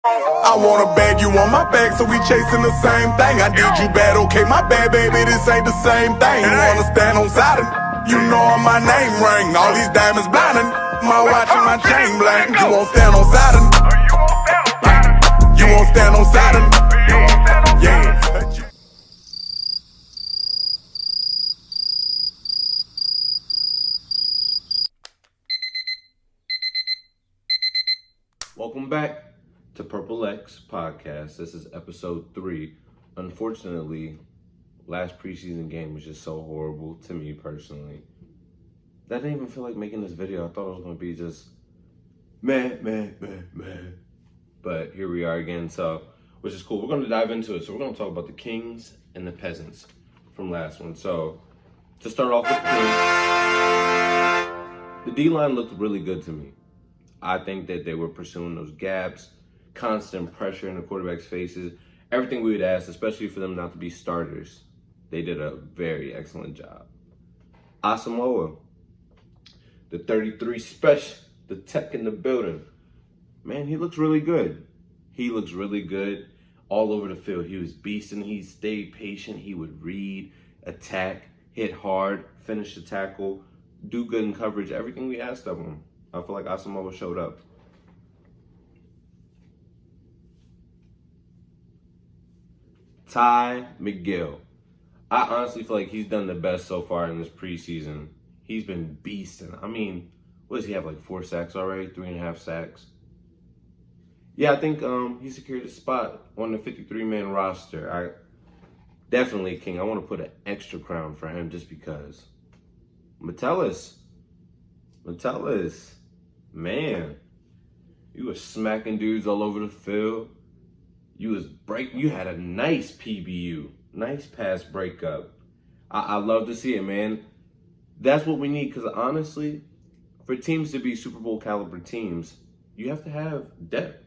I want a bag, you on my back, so we chasing the same thing. I did you bad, okay, my bad, baby, this ain't the same thing. You wanna stand on side, you know my name ring. All these diamonds blinding, my watch and my chain blank. You won't stand on side, you won't stand on side, yeah. Welcome back to Purple X Podcast. This is episode 3. Unfortunately, last preseason game was just so horrible to me personally. That didn't even feel like making this video. I thought it was going to be just meh. But here we are again, so which is cool. We're going to dive into it. So we're going to talk about the Kings and the Peasants from last one. So to start off with the D-line looked really good to me. I think that they were pursuing those gaps, constant pressure in the quarterback's faces, everything we would ask, especially for them not to be starters. They did a very excellent job. Asamoah, the 33 special, the tech in the building. Man, he looks really good. He looks really good all over the field. He was beasting. He stayed patient. He would read, attack, hit hard, finish the tackle, do good in coverage, everything we asked of him. I feel like Asamoah showed up. Ty McGill. I honestly feel like he's done the best so far in this preseason. He's been beasting. I mean, what does he have, like 4 sacks already? 3.5 sacks? Yeah, I think he secured a spot on the 53-man roster. Definitely King. I want to put an extra crown for him just because. Metellus. Man, you were smacking dudes all over the field. You had a nice PBU, nice pass breakup. I love to see it, man. That's what we need, because honestly, for teams to be Super Bowl caliber teams, you have to have depth.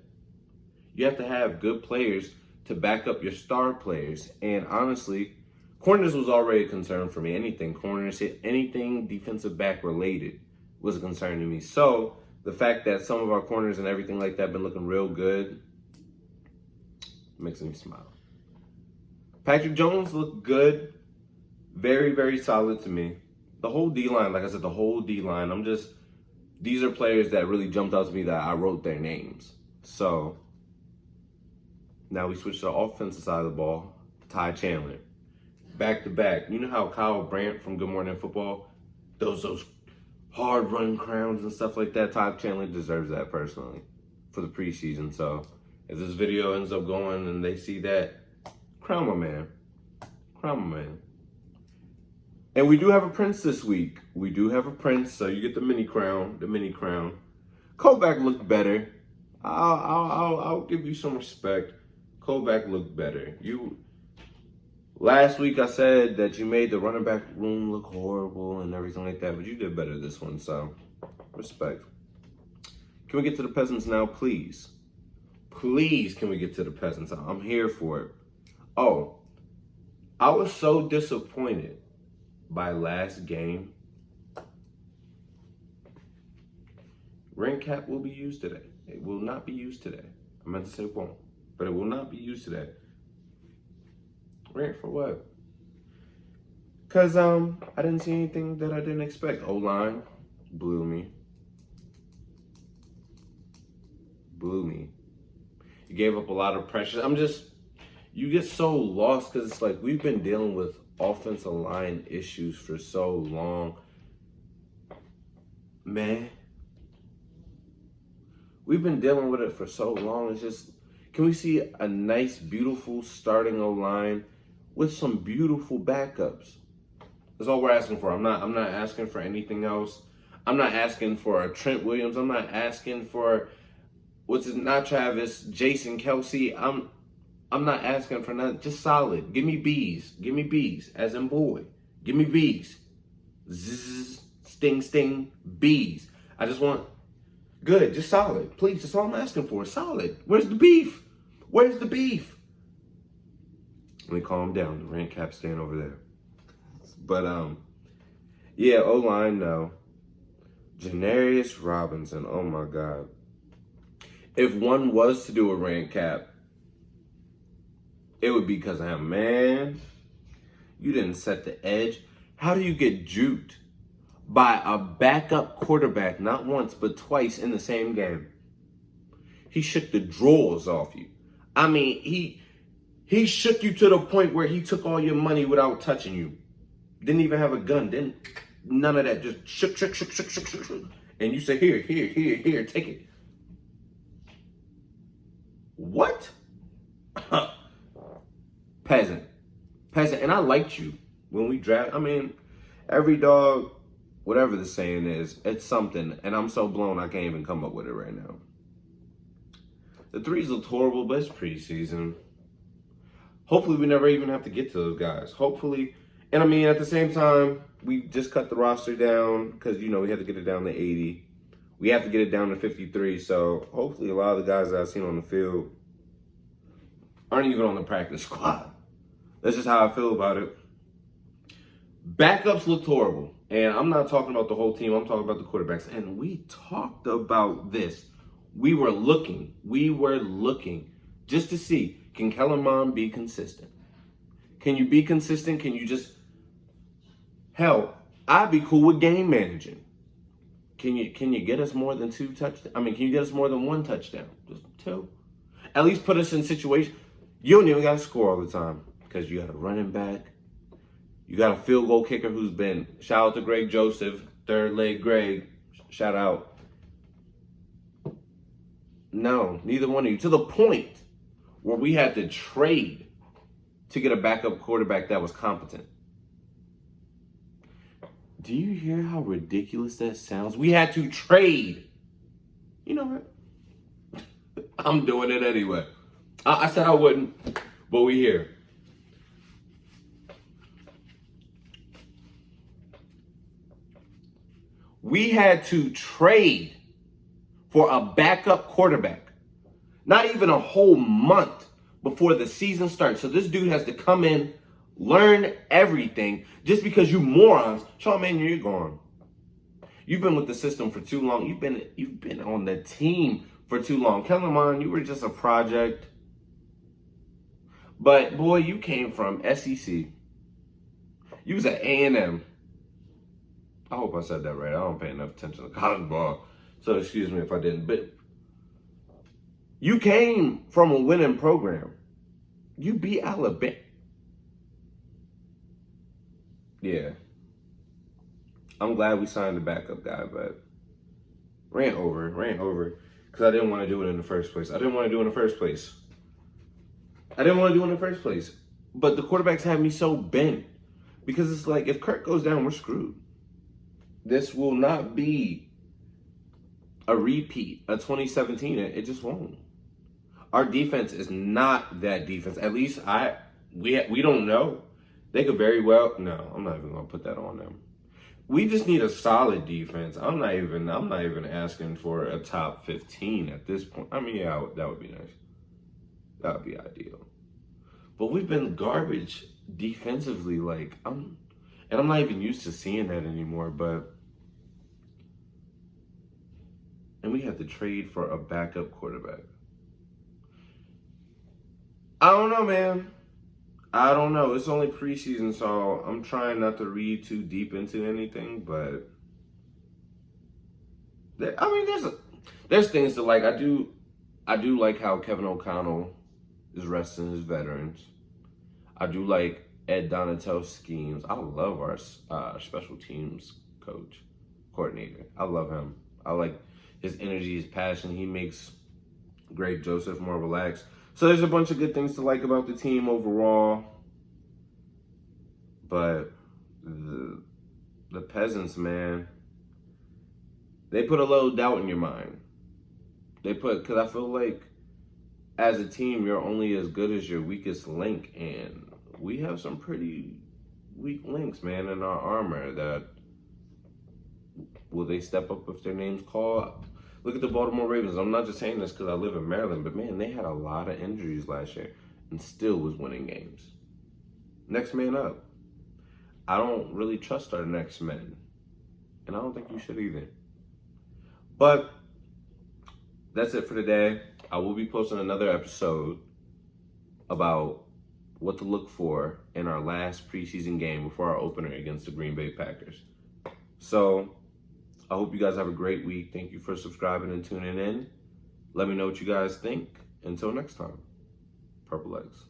You have to have good players to back up your star players. And honestly, corners was already a concern for me. Anything corners, anything defensive back related was a concern to me. So the fact that some of our corners and everything like that have been looking real good makes me smile. Patrick Jones looked good. Very, very solid to me. The whole D-line, like I said, the whole D-line, these are players that really jumped out to me that I wrote their names. So now we switch to the offensive side of the ball. Ty Chandler. Back to back. You know how Kyle Brandt from Good Morning Football, those hard run crowns and stuff like that. Ty Chandler deserves that personally for the preseason. So if this video ends up going and they see that, crown my man. And we do have a prince this week. So you get the mini crown. Kovac looked better. I'll give you some respect. Kovac looked better. Last week I said that you made the running back room look horrible and everything like that, but you did better this one, so respect. Can we get to the Peasants now, please? Please, can we get to the Peasants? I'm here for it. Oh, I was so disappointed by last game. Ring cap will be used today. It will not be used today. I meant to say won't, but it will not be used today. Rant for what? Because I didn't see anything that I didn't expect. O-line blew me. You gave up a lot of pressure. You get so lost because it's like we've been dealing with offensive line issues for so long. Man. We've been dealing with it for so long. It's just, can we see a nice, beautiful starting O-line with some beautiful backups? That's all we're asking for. I'm not asking for anything else. I'm not asking for a Trent Williams. I'm not asking for not Travis, Jason Kelsey. I'm not asking for nothing. Just solid. Give me B's, as in boy. Give me B's. Zzz, sting, B's. I just want good, just solid. Please, that's all I'm asking for. Solid. Where's the beef? Let me calm down. The rant cap staying over there. But yeah, O-line though. Janarius Robinson. Oh my God. If one was to do a rant cap, it would be because of him. Man, you didn't set the edge. How do you get juked by a backup quarterback not once but twice in the same game? He shook the drawers off you. I mean, he shook you to the point where he took all your money without touching you. Didn't even have a gun. Didn't none of that. Just shook. And you say, here, take it. What? Peasant. And I liked you when we draft. I mean, every dog, whatever the saying is, it's something. And I'm so blown I can't even come up with it right now. The threes looked horrible, but it's preseason. Hopefully we never even have to get to those guys. Hopefully. And I mean, at the same time, we just cut the roster down because, we had to get it down to 80. We have to get it down to 53. So hopefully a lot of the guys that I've seen on the field aren't even on the practice squad. That's just how I feel about it. Backups looked horrible. And I'm not talking about the whole team. I'm talking about the quarterbacks. And we talked about this. We were looking just to see, can Kellen Mond be consistent? Can you be consistent? Can you just, hell, I'd be cool with game managing. Can you get us more than 2 touchdowns? I mean, can you get us more than 1 touchdown? Just 2. At least put us in situations. You don't even got to score all the time because you got a running back. You got a field goal kicker who's been, shout out to Greg Joseph, third leg Greg, shout out. No, neither one of you. To the point where we had to trade to get a backup quarterback that was competent. Do you hear how ridiculous that sounds? We had to trade. You know what? I'm doing it anyway. I said I wouldn't, but we here. We had to trade for a backup quarterback. Not even a whole month before the season starts. So this dude has to come in, learn everything, just because you morons. Sean Mannion, you're gone. You've been with the system for too long. You've been on the team for too long. Kellen Mond, you were just a project. But boy, you came from SEC. You was at A&M. I hope I said that right. I don't pay enough attention to college ball. So excuse me if I didn't. But you came from a winning program. You beat Alabama. Yeah. I'm glad we signed the backup guy, but ran over. Because I didn't want to do it in the first place. But the quarterbacks had me so bent. Because it's like, if Kirk goes down, we're screwed. This will not be a repeat of 2017. It just won't. Our defense is not that defense. At least we don't know. They could very well. No, I'm not even gonna put that on them. We just need a solid defense. I'm not even asking for a top 15 at this point. I mean, yeah, that would be nice. That would be ideal. But we've been garbage defensively. I'm not even used to seeing that anymore. And we had to trade for a backup quarterback. I don't know, man. I don't know. It's only preseason, so I'm trying not to read too deep into anything. But there's things to like. I do like how Kevin O'Connell is resting his veterans. I do like Ed Donatel's schemes. I love our special teams coordinator. I love him. I like his energy, his passion. He makes Greg Joseph more relaxed. So there's a bunch of good things to like about the team overall. But the Peasants, man, they put a little doubt in your mind. Because I feel like as a team, you're only as good as your weakest link. And we have some pretty weak links, man, in our armor that, will they step up if their name's called? Look at the Baltimore Ravens. I'm not just saying this because I live in Maryland, but man, they had a lot of injuries last year and still was winning games. Next man up. I don't really trust our next men. And I don't think you should either. But that's it for today. I will be posting another episode about what to look for in our last preseason game before our opener against the Green Bay Packers. So I hope you guys have a great week. Thank you for subscribing and tuning in. Let me know what you guys think. Until next time, Purple Legs.